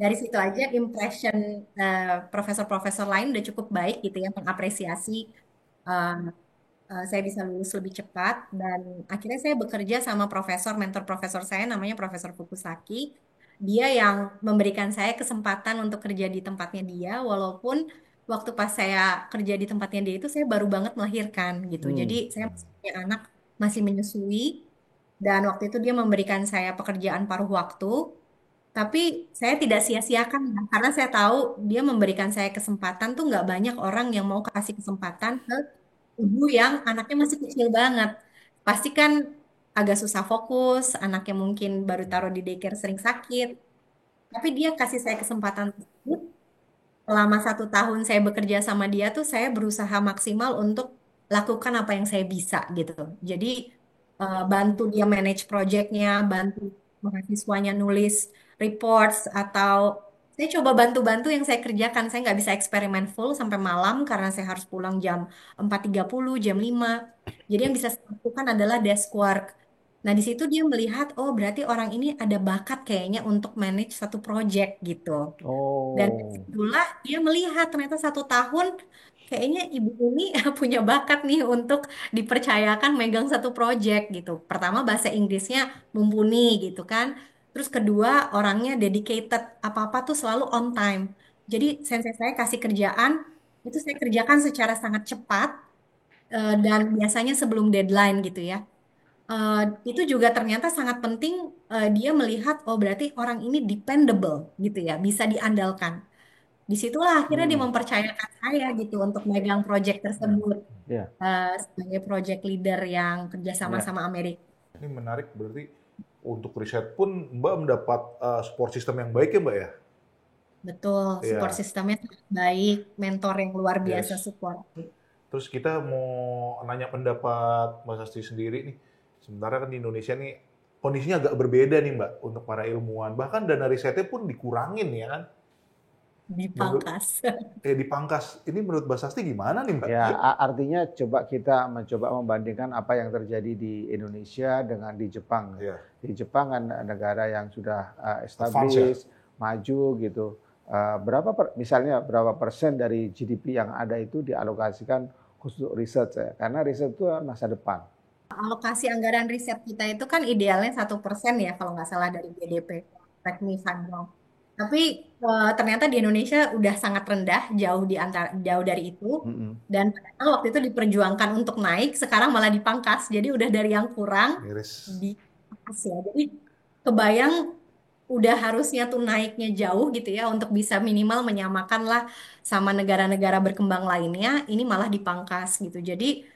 dari situ aja impression profesor-profesor lain udah cukup baik gitu ya mengapresiasi eh, saya bisa lulus lebih cepat dan akhirnya saya bekerja sama mentor profesor saya namanya Profesor Fukusaki. Dia yang memberikan saya kesempatan untuk kerja di tempatnya dia, walaupun waktu pas saya kerja di tempatnya dia itu saya baru banget melahirkan gitu. Jadi Hmm. saya masih punya anak, masih menyusui, dan waktu itu dia memberikan saya pekerjaan paruh waktu. Tapi saya tidak sia-siakan ya, karena saya tahu dia memberikan saya kesempatan tuh nggak banyak orang yang mau kasih kesempatan ke ibu yang anaknya masih kecil banget. Pasti kan agak susah fokus, anaknya mungkin baru taruh di daycare sering sakit. Tapi dia kasih saya kesempatan tersebut. Selama 1 tahun saya bekerja sama dia tuh saya berusaha maksimal untuk lakukan apa yang saya bisa gitu. Jadi bantu dia manage projectnya, bantu mahasiswanya nulis reports atau saya coba bantu-bantu yang saya kerjakan. Saya nggak bisa eksperimen full sampai malam karena saya harus pulang jam 4:30, jam 5. Jadi yang bisa saya lakukan adalah desk work. Nah, di situ dia melihat, oh berarti orang ini ada bakat kayaknya untuk manage satu project gitu. Dan Oh. itulah dia melihat ternyata 1 tahun kayaknya ibu ini punya bakat nih untuk dipercayakan megang satu project gitu. Pertama bahasa Inggrisnya mumpuni gitu kan. Terus kedua orangnya dedicated, apa-apa tuh selalu on time. Jadi sensei saya kasih kerjaan, itu saya kerjakan secara sangat cepat dan biasanya sebelum deadline gitu ya. Eh, itu juga ternyata sangat penting dia melihat oh berarti orang ini dependable gitu ya, bisa diandalkan. Disitulah akhirnya dia Hmm. mempercayakan saya gitu untuk megang project Ya. tersebut Ya, sebagai project leader yang kerjasama ya. sama Amerika. Ini menarik berarti untuk riset pun Mbak mendapat support system yang baik ya Mbak ya? Betul, support Iya, sistemnya sangat baik, mentor yang luar biasa yes. support. Terus kita mau nanya pendapat Mbak Sasti sendiri nih. Sementara kan di Indonesia nih kondisinya agak berbeda nih Mbak untuk para ilmuwan. Bahkan dana risetnya pun dikurangin ya kan. Menurut Dipangkas. dipangkas. Ini menurut Mbak Sasti gimana nih Mbak? Ya, artinya coba kita mencoba membandingkan apa yang terjadi di Indonesia dengan di Jepang. Iya. Di Jepang kan negara yang sudah Advance ya? established, maju gitu. Misalnya berapa persen dari GDP yang ada itu dialokasikan khusus untuk riset ya? Karena riset itu masa depan. Alokasi anggaran riset kita itu kan idealnya 1% ya kalau nggak salah dari GDP. Correct me if I'm wrong. Tapi ternyata di Indonesia udah sangat rendah, jauh dari itu. Mm-mm. Dan padahal waktu itu diperjuangkan untuk naik, sekarang malah dipangkas. Jadi udah dari yang kurang Miris. dipangkas ya. Jadi kebayang udah harusnya tuh naiknya jauh gitu ya untuk bisa minimal menyamakan lah sama negara-negara berkembang lainnya. Ini malah dipangkas gitu. Jadi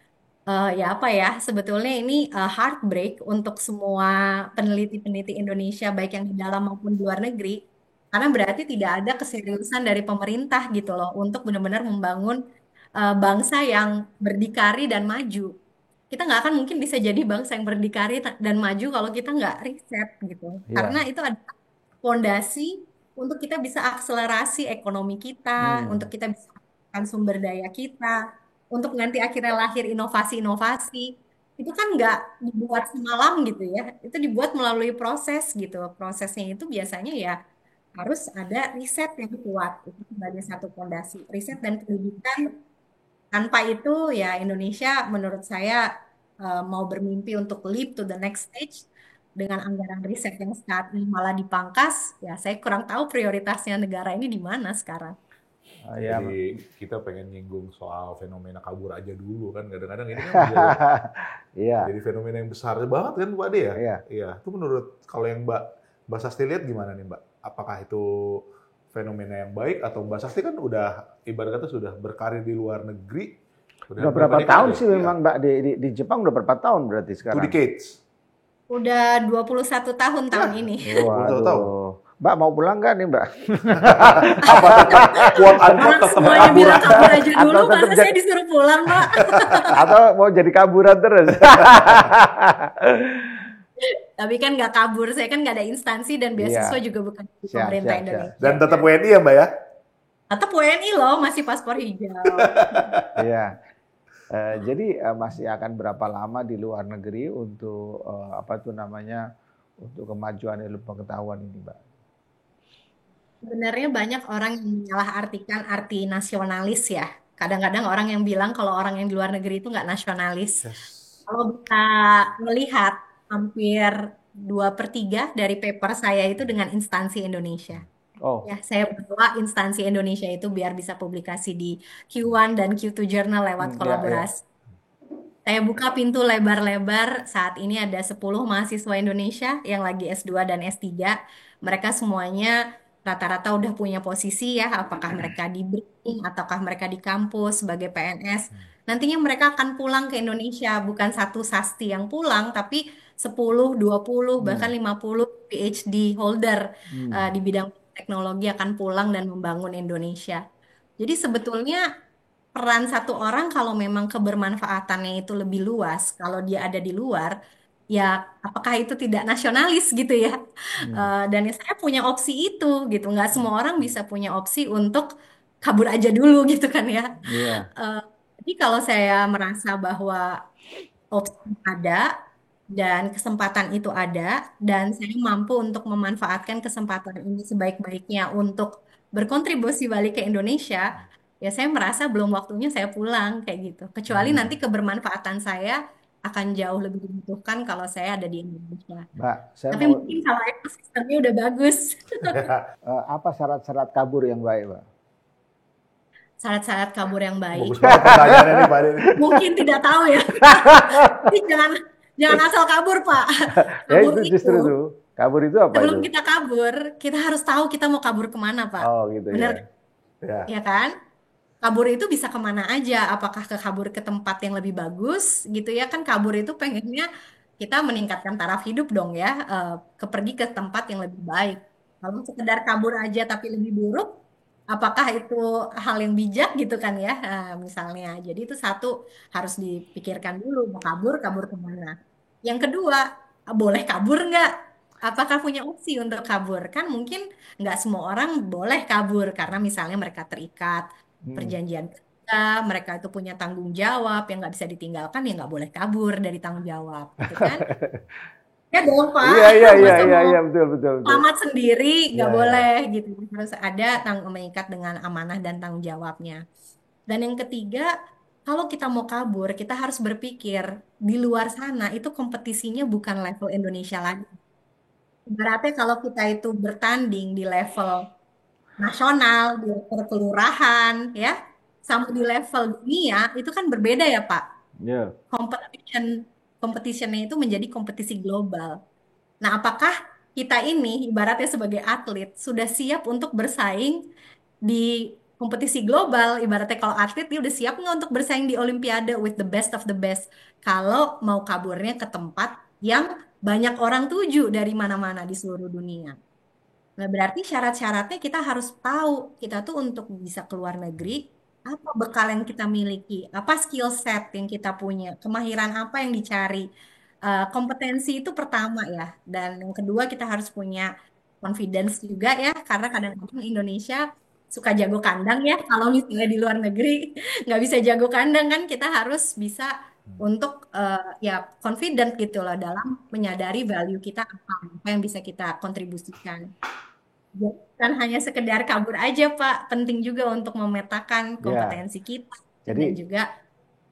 ya apa ya, sebetulnya ini heartbreak untuk semua peneliti-peneliti Indonesia, baik yang di dalam maupun di luar negeri, karena berarti tidak ada keseriusan dari pemerintah gitu loh, untuk benar-benar membangun bangsa yang berdikari dan maju. Kita nggak akan mungkin bisa jadi bangsa yang berdikari dan maju kalau kita nggak riset gitu. Karena Ya. itu ada fondasi untuk kita bisa akselerasi ekonomi kita, untuk Hmm. kita bisa mengembangkan sumber daya kita, untuk nanti akhirnya lahir inovasi-inovasi. Itu kan nggak dibuat semalam gitu ya, itu dibuat melalui proses gitu. Prosesnya itu biasanya ya harus ada riset yang kuat, itu sebagai satu fondasi. Riset dan pendidikan, tanpa itu ya Indonesia menurut saya mau bermimpi untuk leap to the next stage dengan anggaran riset yang saat ini malah dipangkas, ya saya kurang tahu prioritasnya negara ini di mana sekarang. Ya. Jadi kita pengen nyinggung soal fenomena kabur aja dulu kan. Kadang-kadang ini kan menjadi, Iya. jadi fenomena yang besar banget kan Mbak Ade ya? Iya. Iya. Itu menurut kalau yang Mbak Sasti lihat gimana nih Mbak? Apakah itu fenomena yang baik atau Mbak Sasti kan udah ibarat kata sudah berkarir di luar negeri. Udah berapa tahun sih ya? memang Mbak di Jepang udah berapa tahun berarti Two sekarang? decades. Udah 21 tahun ini. Waduh. Mbak mau pulang nggak nih Mbak? Apa tetap quote unquote Orang tetap semuanya kabur? bilang kabur aja dulu, Atau tetap masa saya disuruh pulang, Pak? Atau mau jadi kaburan terus? Tapi kan nggak kabur, saya kan nggak ada instansi dan beasiswa Iya. juga bukan di Siap, pemerintah siap, siap. Indonesia. Dan tetap WNI ya Mbak ya? Tetap WNI loh, masih paspor hijau. Iya. Jadi masih akan berapa lama di luar negeri untuk apa tuh namanya untuk kemajuan ilmu pengetahuan ini, Mbak? Sebenarnya banyak orang yang menyalahartikan arti nasionalis ya. Kadang-kadang orang yang bilang kalau orang yang di luar negeri itu nggak nasionalis. Yes. Kalau kita melihat hampir 2/3 dari paper saya itu dengan instansi Indonesia. Oh, Ya, saya bawa instansi Indonesia itu biar bisa publikasi di Q1 dan Q2 Journal lewat ya, ya. kolaborasi. Saya buka pintu lebar-lebar, saat ini ada 10 mahasiswa Indonesia yang lagi S2 dan S3. Mereka semuanya rata-rata udah punya posisi ya, apakah mereka di BRI, ataukah mereka di kampus sebagai PNS. Nantinya mereka akan pulang ke Indonesia, bukan satu sasti yang pulang, tapi 10, 20, bahkan 50 PhD holder di bidang teknologi akan pulang dan membangun Indonesia. Jadi sebetulnya peran satu orang kalau memang kebermanfaatannya itu lebih luas, kalau dia ada di luar, ya apakah itu tidak nasionalis gitu ya? Dan ya saya punya opsi itu gitu, nggak semua orang bisa punya opsi untuk kabur aja dulu gitu kan ya. Iya. Eh, jadi kalau saya merasa bahwa opsi ada dan kesempatan itu ada dan saya mampu untuk memanfaatkan kesempatan ini sebaik-baiknya untuk berkontribusi balik ke Indonesia, ya saya merasa belum waktunya saya pulang kayak gitu. Kecuali nanti kebermanfaatan saya akan jauh lebih dibutuhkan kalau saya ada di Indonesia. Mbak, saya Tapi mau mungkin kalau ekosistemnya udah bagus, apa syarat-syarat kabur yang baik, Mbak? syarat-syarat kabur yang baik. Bagus banget pertanyaannya nih Pak Ade. Mungkin tidak tahu ya. Tapi jangan asal kabur, Pak. Ya Kabur itu justru tuh. Kabur itu apa sebelum itu? kita kabur, kita harus tahu kita mau kabur kemana, Pak. Oh gitu Benar, Ya. ya kan? Kabur itu bisa kemana aja. Apakah kabur ke tempat yang lebih bagus, gitu ya? Kan kabur itu pengennya kita meningkatkan taraf hidup dong ya. Pergi ke tempat yang lebih baik. Kalau sekedar kabur aja tapi lebih buruk, apakah itu hal yang bijak gitu kan ya? Misalnya. Jadi itu satu harus dipikirkan dulu. Mau kabur, kabur kemana? Yang kedua, boleh kabur nggak? Apakah punya opsi untuk kabur? Kan mungkin nggak semua orang boleh kabur karena misalnya mereka terikat Hmm. perjanjian kerja, mereka itu punya tanggung jawab yang nggak bisa ditinggalkan, ya nggak boleh kabur dari tanggung jawab, gitu kan? Ya dong, Pak. Iya, iya, iya, Masa iya, mau iya, betul, betul, betul. selamat sendiri Iya, nggak iya. boleh gitu. Harus ada mengikat dengan amanah dan tanggung jawabnya. Dan yang ketiga, kalau kita mau kabur, kita harus berpikir di luar sana itu kompetisinya bukan level Indonesia lagi. Ibaratnya kalau kita itu bertanding di level nasional, di level kelurahan, ya, sama di level dunia, itu kan berbeda ya, Pak. Iya. Competition, competitionnya itu menjadi kompetisi global. Nah, apakah kita ini ibaratnya sebagai atlet sudah siap untuk bersaing di kompetisi global? Ibaratnya kalau atlet dia udah siap nggak untuk bersaing di Olimpiade with the best of the best? Kalau mau kaburnya ke tempat yang banyak orang tuju dari mana-mana di seluruh dunia. Nah, berarti syarat-syaratnya kita harus tahu kita tuh untuk bisa keluar negeri, apa bekal yang kita miliki, apa skill set yang kita punya, kemahiran apa yang dicari. Kompetensi itu pertama ya, dan yang kedua kita harus punya confidence juga ya, karena kadang-kadang Indonesia suka jago kandang ya, kalau misalnya di luar negeri nggak bisa jago kandang kan, kita harus bisa untuk ya confident gitu loh dalam menyadari value kita apa yang bisa kita kontribusikan. Bukan hanya sekedar kabur aja, Pak. Penting juga untuk memetakan Ya. kompetensi kita dan Jadi juga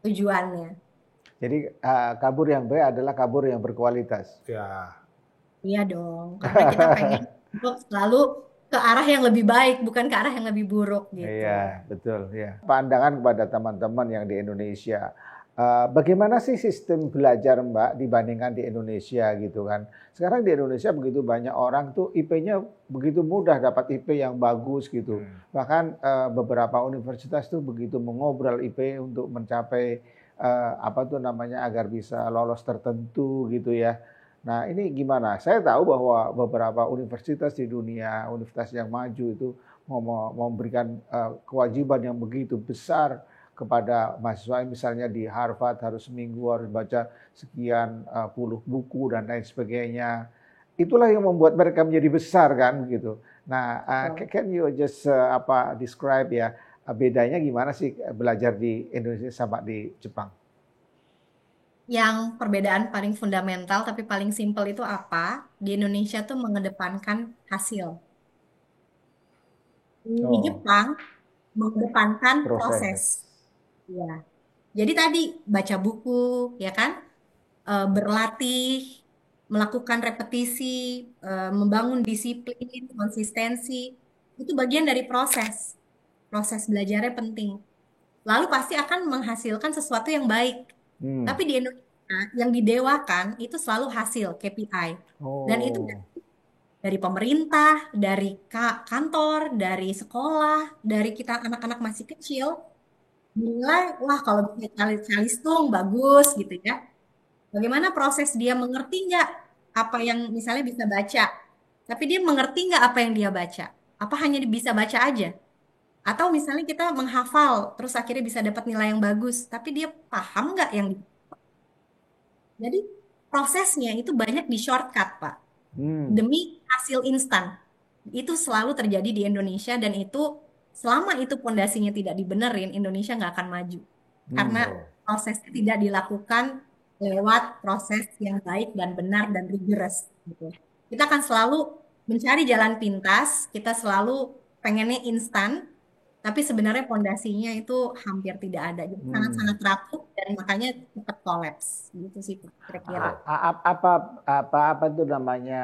tujuannya. kabur yang baik adalah kabur yang berkualitas. Ya. Iya dong, karena kita pengen untuk selalu ke arah yang lebih baik, bukan ke arah yang lebih buruk gitu. Iya, betul ya. Pandangan kepada teman-teman yang di Indonesia. Bagaimana sih sistem belajar Mbak dibandingkan di Indonesia gitu kan? Sekarang di Indonesia begitu banyak orang tuh IP-nya begitu mudah dapat IP yang bagus gitu. Bahkan beberapa universitas tuh begitu mengobrol IP untuk mencapai apa tuh namanya agar bisa lolos tertentu gitu ya. Nah ini gimana? Saya tahu bahwa beberapa universitas di dunia, universitas yang maju itu memberikan kewajiban yang begitu besar kepada mahasiswa, misalnya di Harvard harus seminggu harus baca sekian puluh buku dan lain sebagainya. Itulah yang membuat mereka menjadi besar kan gitu. Nah, can you just describe ya bedanya gimana sih belajar di Indonesia sama di Jepang? Yang perbedaan paling fundamental tapi paling simpel itu apa? Di Indonesia tuh mengedepankan hasil. Di Oh, Jepang mengedepankan proses. proses. Ya. Jadi tadi baca buku, ya kan? Berlatih, melakukan repetisi, membangun disiplin, konsistensi, itu bagian dari proses. Proses belajarnya penting. Lalu pasti akan menghasilkan sesuatu yang baik. Hmm. Tapi di Indonesia yang didewakan itu selalu hasil KPI. Dan itu Oh. dari pemerintah, dari kantor, dari sekolah, dari kita anak-anak masih kecil, nilai, wah kalau bisa calistung bagus gitu ya. Bagaimana proses dia mengerti nggak apa yang misalnya bisa baca, tapi dia mengerti nggak apa yang dia baca? Apa hanya bisa baca aja? Atau misalnya kita menghafal, terus akhirnya bisa dapat nilai yang bagus, tapi dia paham nggak yang jadi prosesnya itu banyak di shortcut, Pak, Hmm. demi hasil instan. Itu selalu terjadi di Indonesia dan itu selama itu pondasinya tidak dibenerin, Indonesia nggak akan maju. Karena Hmm. prosesnya tidak dilakukan lewat proses yang baik dan benar dan rigorous gitu. Kita akan selalu mencari jalan pintas, kita selalu pengennya instan, tapi sebenarnya pondasinya itu hampir tidak ada. Jadi sangat-sangat Hmm. rapuh dan makanya cepat kolaps gitu sih kira-kira. Apa itu namanya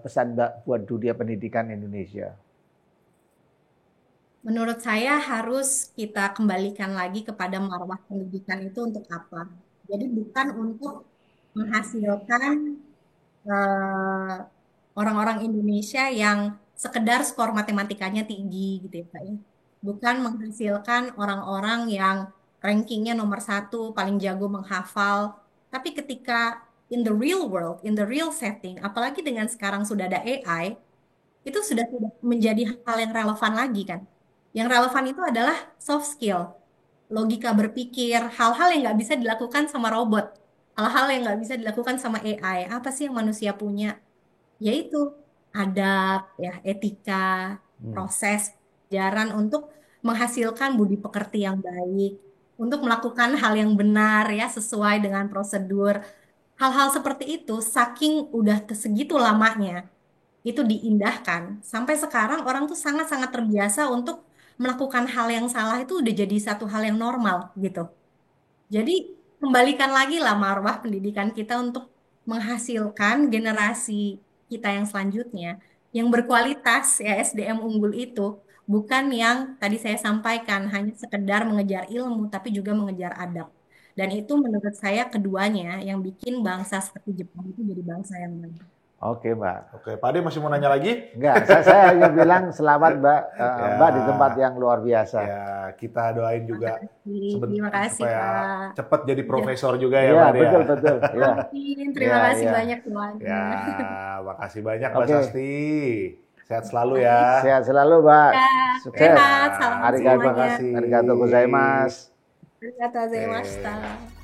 pesan Mbak buat dunia pendidikan Indonesia? Menurut saya harus kita kembalikan lagi kepada marwah pendidikan itu untuk apa? Jadi bukan untuk menghasilkan eh, orang-orang Indonesia yang sekedar skor matematikanya tinggi gitu ya Pak ya. Bukan menghasilkan orang-orang yang rankingnya nomor satu, paling jago menghafal. Tapi ketika in the real world, in the real setting, apalagi dengan sekarang sudah ada AI, itu sudah tidak menjadi hal yang relevan lagi kan. Yang relevan itu adalah soft skill, logika berpikir, hal-hal yang nggak bisa dilakukan sama robot. hal-hal yang nggak bisa dilakukan sama AI. Apa sih yang manusia punya? Yaitu adab, ya, etika, Hmm. proses, jaran untuk menghasilkan budi pekerti yang baik, untuk melakukan hal yang benar ya sesuai dengan prosedur. Hal-hal seperti itu saking udah segitu lamanya itu diindahkan. Sampai sekarang orang tuh sangat-sangat terbiasa untuk melakukan hal yang salah itu udah jadi satu hal yang normal gitu. Jadi kembalikan lagi lah marwah pendidikan kita untuk menghasilkan generasi kita yang selanjutnya yang berkualitas ya SDM unggul itu bukan yang tadi saya sampaikan hanya sekedar mengejar ilmu tapi juga mengejar adab. Dan itu menurut saya keduanya yang bikin bangsa seperti Jepang itu jadi bangsa yang baik. Oke, Mbak. Oke, Pak Ade masih mau nanya lagi? Enggak, saya hanya bilang selamat, Mbak. Mbak di tempat Ya, yang luar biasa. ya kita doain juga Terima kasih supaya Pak. cepat jadi Ya, profesor juga ya, Iya, Pak Ade ya. betul betul. Iya. amin. Terima Iya, kasih iya. banyak Tuhan. Ya, makasih banyak Mbak Oke. Sasti. Sehat selalu Baik. ya. Sehat selalu, Mbak. Ya, Sukses. sehat. Salam Terima Arigato, semuanya. kasih. arigato gozaimasu. Arigatou Oke. gozaimashita.